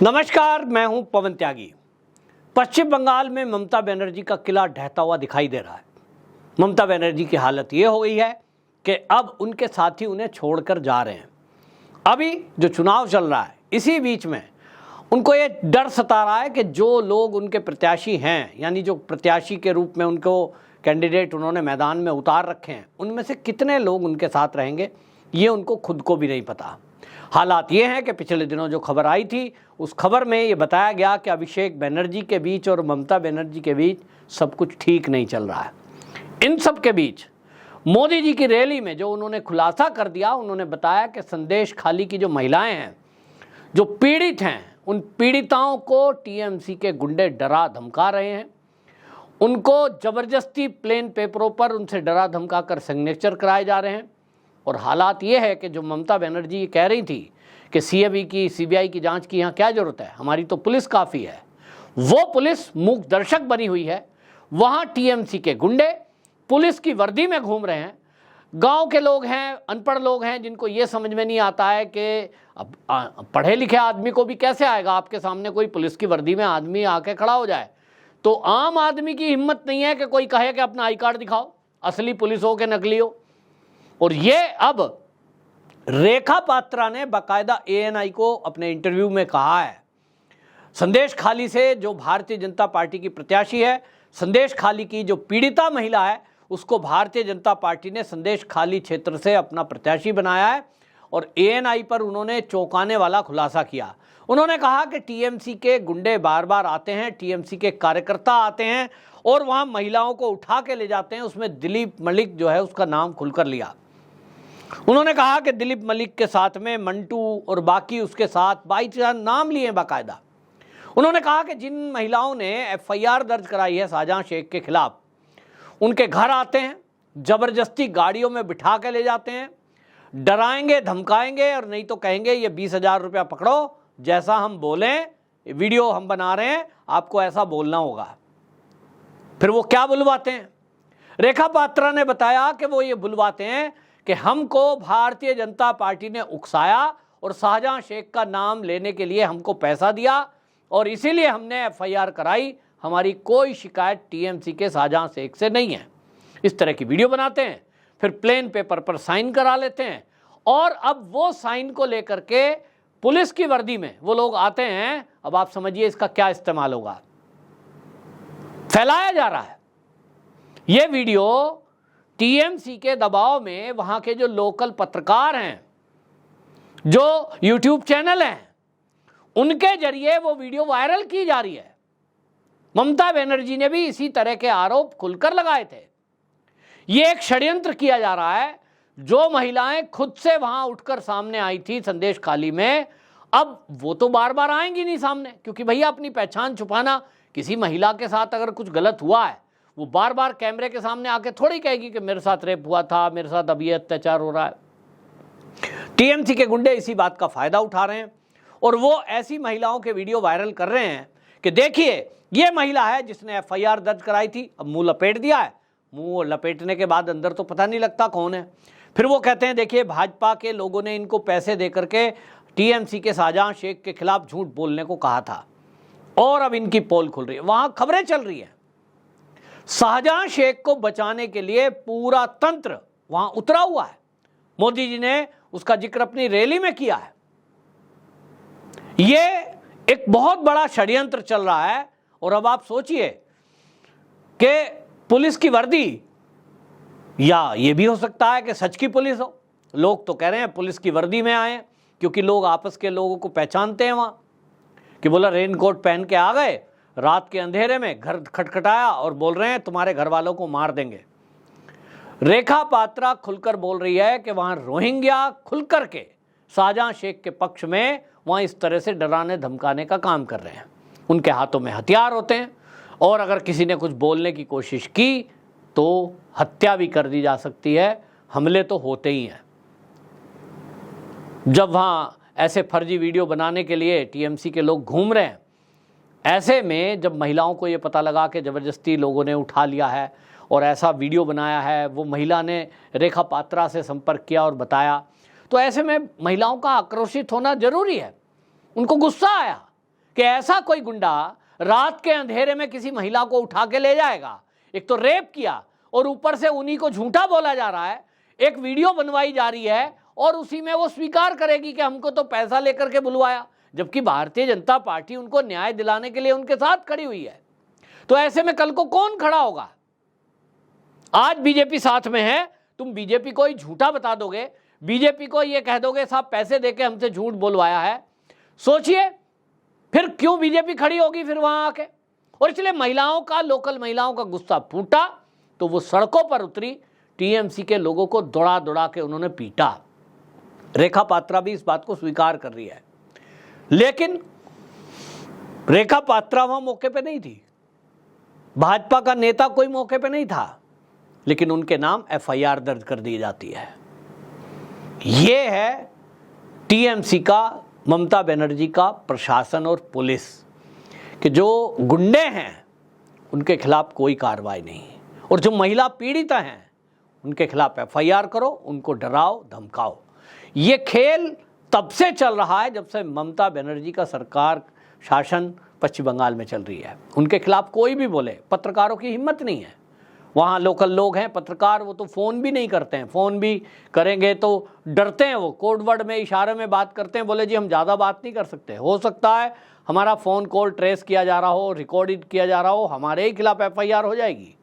नमस्कार, मैं हूं पवन त्यागी। पश्चिम बंगाल में ममता बनर्जी का किला ढहता हुआ दिखाई दे रहा है। ममता बनर्जी की हालत ये हो गई है कि अब उनके साथी उन्हें छोड़कर जा रहे हैं। अभी जो चुनाव चल रहा है, इसी बीच में उनको ये डर सता रहा है कि जो लोग उनके प्रत्याशी हैं, यानी जो प्रत्याशी के रूप में उनको कैंडिडेट उन्होंने मैदान में उतार रखे हैं, उनमें से कितने लोग उनके साथ रहेंगे, ये उनको खुद को भी नहीं पता। हालात ये हैं कि पिछले दिनों जो खबर आई थी, उस खबर में ये बताया गया कि अभिषेक बनर्जी के बीच और ममता बनर्जी के बीच सब कुछ ठीक नहीं चल रहा है। इन सब के बीच मोदी जी की रैली में जो उन्होंने खुलासा कर दिया, उन्होंने बताया कि संदेश खाली की जो महिलाएं हैं, जो पीड़ित हैं, उन पीड़िताओं को टीएमसी के गुंडे डरा धमका रहे हैं। उनको जबरदस्ती प्लेन पेपरों पर उनसे डरा धमका कर सिग्नेचर कराए जा रहे हैं। और हालात ये है कि जो ममता बनर्जी कह रही थी कि सीबीआई की जांच की यहाँ क्या जरूरत है, हमारी तो पुलिस काफ़ी है, वो पुलिस मूक दर्शक बनी हुई है। वहाँ टीएमसी के गुंडे पुलिस की वर्दी में घूम रहे हैं। गांव के लोग हैं, अनपढ़ लोग हैं, जिनको ये समझ में नहीं आता है कि अब पढ़े लिखे आदमी को भी कैसे आएगा आपके सामने कोई पुलिस की वर्दी में आदमी आके खड़ा हो जाए। तो आम आदमी की हिम्मत नहीं है कि कोई कहे कि अपना आई कार्ड दिखाओ, असली पुलिस हो के नकली हो। और ये अब रेखा पात्रा ने बाकायदा एएनआई को अपने इंटरव्यू में कहा है। संदेश खाली से जो भारतीय जनता पार्टी की प्रत्याशी है, संदेश खाली की जो पीड़िता महिला है, उसको भारतीय जनता पार्टी ने संदेश खाली क्षेत्र से अपना प्रत्याशी बनाया है। और एएनआई पर उन्होंने चौंकाने वाला खुलासा किया। उन्होंने कहा कि टीएमसी के गुंडे बार बार आते हैं, टीएमसी के कार्यकर्ता आते हैं और वहाँ महिलाओं को उठा के ले जाते हैं। उसमें दिलीप मलिक जो है, उसका नाम खुलकर लिया। उन्होंने कहा कि दिलीप मलिक के साथ में मंटू और बाकी उसके साथ 22 नाम लिए बाकायदा। उन्होंने कहा कि जिन महिलाओं ने एफआईआर दर्ज कराई है शाहजहां शेख के खिलाफ, उनके घर आते हैं, जबरदस्ती गाड़ियों में बिठा के ले जाते हैं, डराएंगे धमकाएंगे और नहीं तो कहेंगे ये 20,000 रुपया पकड़ो, जैसा हम बोलें, वीडियो हम बना रहे हैं, आपको ऐसा बोलना होगा। फिर वो क्या बुलवाते हैं? रेखा पात्रा ने बताया कि वो ये बुलवाते हैं कि हमको भारतीय जनता पार्टी ने उकसाया और शाहजहां शेख का नाम लेने के लिए हमको पैसा दिया और इसीलिए हमने एफआईआर कराई। हमारी कोई शिकायत टीएमसी के शाहजहां शेख से नहीं है। इस तरह की वीडियो बनाते हैं, फिर प्लेन पेपर पर साइन करा लेते हैं और अब वो साइन को लेकर के पुलिस की वर्दी में वो लोग आते हैं। अब आप समझिए इसका क्या इस्तेमाल होगा। फैलाया जा रहा है ये वीडियो टीएमसी के दबाव में। वहां के जो लोकल पत्रकार हैं, जो यूट्यूब चैनल हैं, उनके जरिए वो वीडियो वायरल की जा रही है। ममता बनर्जी ने भी इसी तरह के आरोप खुलकर लगाए थे। ये एक षड्यंत्र किया जा रहा है। जो महिलाएं खुद से वहां उठकर सामने आई थी संदेश खाली में, अब वो तो बार बार आएंगी नहीं सामने, क्योंकि भैया अपनी पहचान छुपाना, किसी महिला के साथ अगर कुछ गलत हुआ है, वो बार बार कैमरे के सामने आके थोड़ी कहेगी कि मेरे साथ रेप हुआ था, मेरे साथ अब ये अत्याचार हो रहा है। टीएमसी के गुंडे इसी बात का फायदा उठा रहे हैं और वो ऐसी महिलाओं के वीडियो वायरल कर रहे हैं कि देखिए ये महिला है जिसने एफआईआर दर्ज कराई थी, अब मुंह लपेट दिया है। मुंह लपेटने के बाद अंदर तो पता नहीं लगता कौन है। फिर वो कहते हैं देखिए भाजपा के लोगों ने इनको पैसे दे करके टीएमसी के शाहजहां शेख के खिलाफ झूठ बोलने को कहा था और अब इनकी पोल खुल रही है। वहां खबरें चल रही है। शाहजहां शेख को बचाने के लिए पूरा तंत्र वहां उतरा हुआ है। मोदी जी ने उसका जिक्र अपनी रैली में किया है। ये एक बहुत बड़ा षड्यंत्र चल रहा है। और अब आप सोचिए कि पुलिस की वर्दी, या ये भी हो सकता है कि सच की पुलिस हो। लोग तो कह रहे हैं पुलिस की वर्दी में आए, क्योंकि लोग आपस के लोगों को पहचानते हैं वहां, कि बोला रेनकोट पहन के आ गए, रात के अंधेरे में घर खटखटाया और बोल रहे हैं तुम्हारे घर वालों को मार देंगे। रेखा पात्रा खुलकर बोल रही है कि वहां रोहिंग्या खुलकर के शाहजहां शेख के पक्ष में वहां इस तरह से डराने धमकाने का काम कर रहे हैं। उनके हाथों में हथियार होते हैं और अगर किसी ने कुछ बोलने की कोशिश की तो हत्या भी कर दी जा सकती है। हमले तो होते ही हैं। जब वहां ऐसे फर्जी वीडियो बनाने के लिए टीएमसी के लोग घूम रहे हैं, ऐसे में जब महिलाओं को ये पता लगा कि ज़बरदस्ती लोगों ने उठा लिया है और ऐसा वीडियो बनाया है, वो महिला ने रेखा पात्रा से संपर्क किया और बताया, तो ऐसे में महिलाओं का आक्रोशित होना जरूरी है। उनको गुस्सा आया कि ऐसा कोई गुंडा रात के अंधेरे में किसी महिला को उठा के ले जाएगा? एक तो रेप किया और ऊपर से उन्हीं को झूठा बोला जा रहा है, एक वीडियो बनवाई जा रही है और उसी में वो स्वीकार करेगी कि हमको तो पैसा लेकर के बुलवाया, जबकि भारतीय जनता पार्टी उनको न्याय दिलाने के लिए उनके साथ खड़ी हुई है। तो ऐसे में कल को कौन खड़ा होगा? आज बीजेपी साथ में है, तुम बीजेपी को ही झूठा बता दोगे, बीजेपी को ये कह दोगे साहब पैसे देके हमसे झूठ बोलवाया है। सोचिए फिर क्यों बीजेपी खड़ी होगी फिर वहां आके। और इसलिए महिलाओं का, लोकल महिलाओं का गुस्सा फूटा तो वो सड़कों पर उतरी, टीएमसी के लोगों को दौड़ा दौड़ा के उन्होंने पीटा। रेखा पात्रा भी इस बात को स्वीकार कर रही है, लेकिन रेखा पात्रा वहां मौके पे नहीं थी, भाजपा का नेता कोई मौके पे नहीं था, लेकिन उनके नाम एफआईआर दर्ज कर दी जाती है। यह है टीएमसी का, ममता बनर्जी का प्रशासन और पुलिस, कि जो गुंडे हैं उनके खिलाफ कोई कार्रवाई नहीं, और जो महिला पीड़िता हैं उनके खिलाफ एफआईआर करो, उनको डराओ धमकाओ। ये खेल तब से चल रहा है जब से ममता बनर्जी का सरकार शासन पश्चिम बंगाल में चल रही है। उनके खिलाफ कोई भी बोले, पत्रकारों की हिम्मत नहीं है। वहाँ लोकल लोग हैं पत्रकार, वो तो फ़ोन भी नहीं करते हैं, फ़ोन भी करेंगे तो डरते हैं, वो कोड वर्ड में, इशारे में बात करते हैं, बोले जी हम ज़्यादा बात नहीं कर सकते, हो सकता है हमारा फ़ोन कॉल ट्रेस किया जा रहा हो, रिकॉर्डेड किया जा रहा हो, हमारे ही खिलाफ एफआईआर हो जाएगी।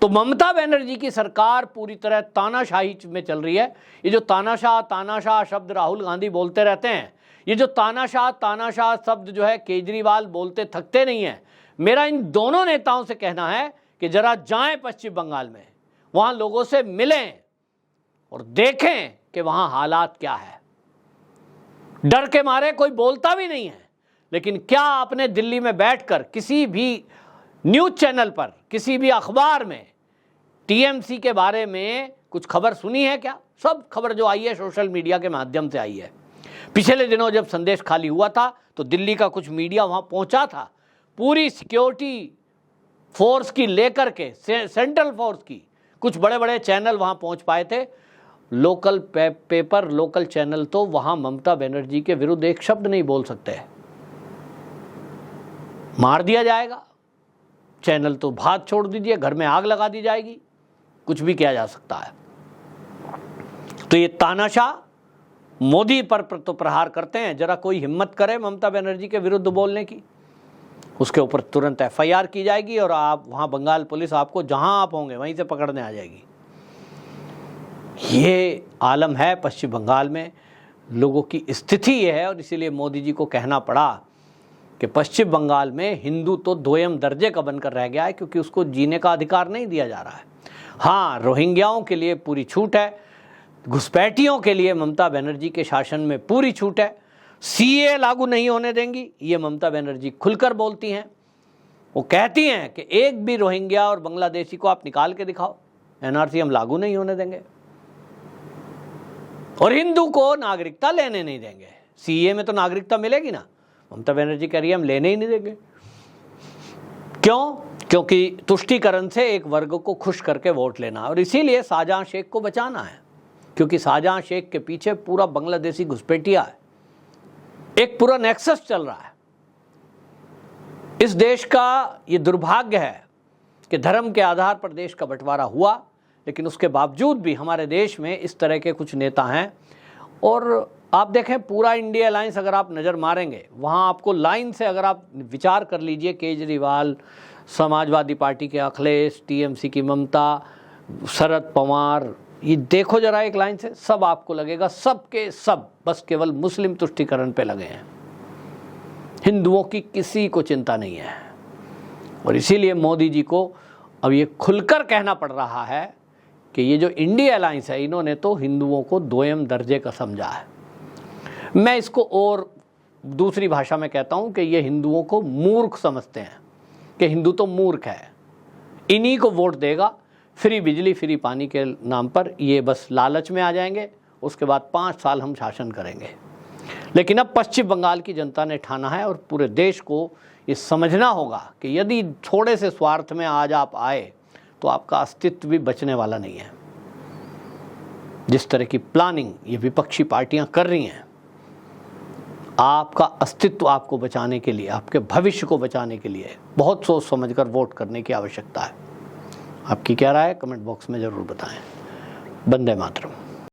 तो ममता बनर्जी की सरकार पूरी तरह तानाशाही में चल रही है। ये जो तानाशाह शब्द राहुल गांधी बोलते रहते हैं, ये जो तानाशाह शब्द जो है केजरीवाल बोलते थकते नहीं है। मेरा इन दोनों नेताओं से कहना है कि जरा जाएं पश्चिम बंगाल में, वहां लोगों से मिलें और देखें कि वहां हालात क्या है। डर के मारे कोई बोलता भी नहीं है, लेकिन क्या आपने दिल्ली में बैठकर किसी भी न्यूज़ चैनल पर, किसी भी अखबार में टीएमसी के बारे में कुछ खबर सुनी है क्या? सब खबर जो आई है सोशल मीडिया के माध्यम से आई है। पिछले दिनों जब संदेश खाली हुआ था तो दिल्ली का कुछ मीडिया वहां पहुंचा था, पूरी सिक्योरिटी फोर्स की लेकर के, सेंट्रल फोर्स की, कुछ बड़े बड़े चैनल वहां पहुंच पाए थे। लोकल पेपर, लोकल चैनल तो वहां ममता बनर्जी के विरुद्ध एक शब्द नहीं बोल सकते, मार दिया जाएगा। चैनल तो भात छोड़ दीजिए, घर में आग लगा दी जाएगी, कुछ भी किया जा सकता है। तो ये तानाशाह मोदी पर तो प्रहार करते हैं, जरा कोई हिम्मत करे ममता बनर्जी के विरुद्ध बोलने की, उसके ऊपर तुरंत एफआईआर की जाएगी और आप वहां, बंगाल पुलिस आपको जहां आप होंगे वहीं से पकड़ने आ जाएगी। ये आलम है पश्चिम बंगाल में, लोगों की स्थिति ये है। और इसीलिए मोदी जी को कहना पड़ा कि पश्चिम बंगाल में हिंदू तो दोयम दर्जे का बनकर रह गया है, क्योंकि उसको जीने का अधिकार नहीं दिया जा रहा है। हाँ, रोहिंग्याओं के लिए पूरी छूट है, घुसपैठियों के लिए ममता बनर्जी के शासन में पूरी छूट है, सीए लागू नहीं होने देंगी, ये ममता बनर्जी खुलकर बोलती हैं। वो कहती हैं कि एक भी रोहिंग्या और बांग्लादेशी को आप निकाल के दिखाओ, एनआरसी हम लागू नहीं होने देंगे, और हिंदू को नागरिकता लेने नहीं देंगे। सीए में तो नागरिकता मिलेगी ना, ममता बनर्जी कह रही है हम लेने ही नहीं देंगे। क्यों? क्योंकि तुष्टीकरण से एक वर्ग को खुश करके वोट लेना, और इसीलिए शाहजहां शेख को बचाना है, क्योंकि शाहजहां शेख के पीछे पूरा बांग्लादेशी घुसपैठिया है, एक पूरा नेक्सस चल रहा है। इस देश का ये दुर्भाग्य है कि धर्म के आधार पर देश का बंटवारा हुआ, लेकिन उसके बावजूद भी हमारे देश में इस तरह के कुछ नेता हैं। और आप देखें पूरा इंडिया अलायंस अगर आप नज़र मारेंगे, वहाँ आपको लाइन से अगर आप विचार कर लीजिए, केजरीवाल, समाजवादी पार्टी के अखिलेश, टीएमसी की ममता, शरद पवार, ये देखो जरा एक लाइन से, सब आपको लगेगा सब के सब बस केवल मुस्लिम तुष्टीकरण पे लगे हैं, हिंदुओं की किसी को चिंता नहीं है। और इसीलिए मोदी जी को अब ये खुलकर कहना पड़ रहा है कि ये जो इंडिया अलायंस है, इन्होंने तो हिंदुओं को दोयम दर्जे का समझा है। मैं इसको और दूसरी भाषा में कहता हूँ कि ये हिंदुओं को मूर्ख समझते हैं, कि हिंदू तो मूर्ख है, इन्हीं को वोट देगा, फ्री बिजली फ्री पानी के नाम पर ये बस लालच में आ जाएंगे, उसके बाद 5 साल हम शासन करेंगे। लेकिन अब पश्चिम बंगाल की जनता ने ठाना है, और पूरे देश को ये समझना होगा कि यदि थोड़े से स्वार्थ में आज आप आए तो आपका अस्तित्व भी बचने वाला नहीं है। जिस तरह की प्लानिंग ये विपक्षी पार्टियां कर रही हैं, आपका अस्तित्व आपको बचाने के लिए, आपके भविष्य को बचाने के लिए बहुत सोच समझकर वोट करने की आवश्यकता है। आपकी क्या राय है कमेंट बॉक्स में ज़रूर बताएं। वंदे मातरम।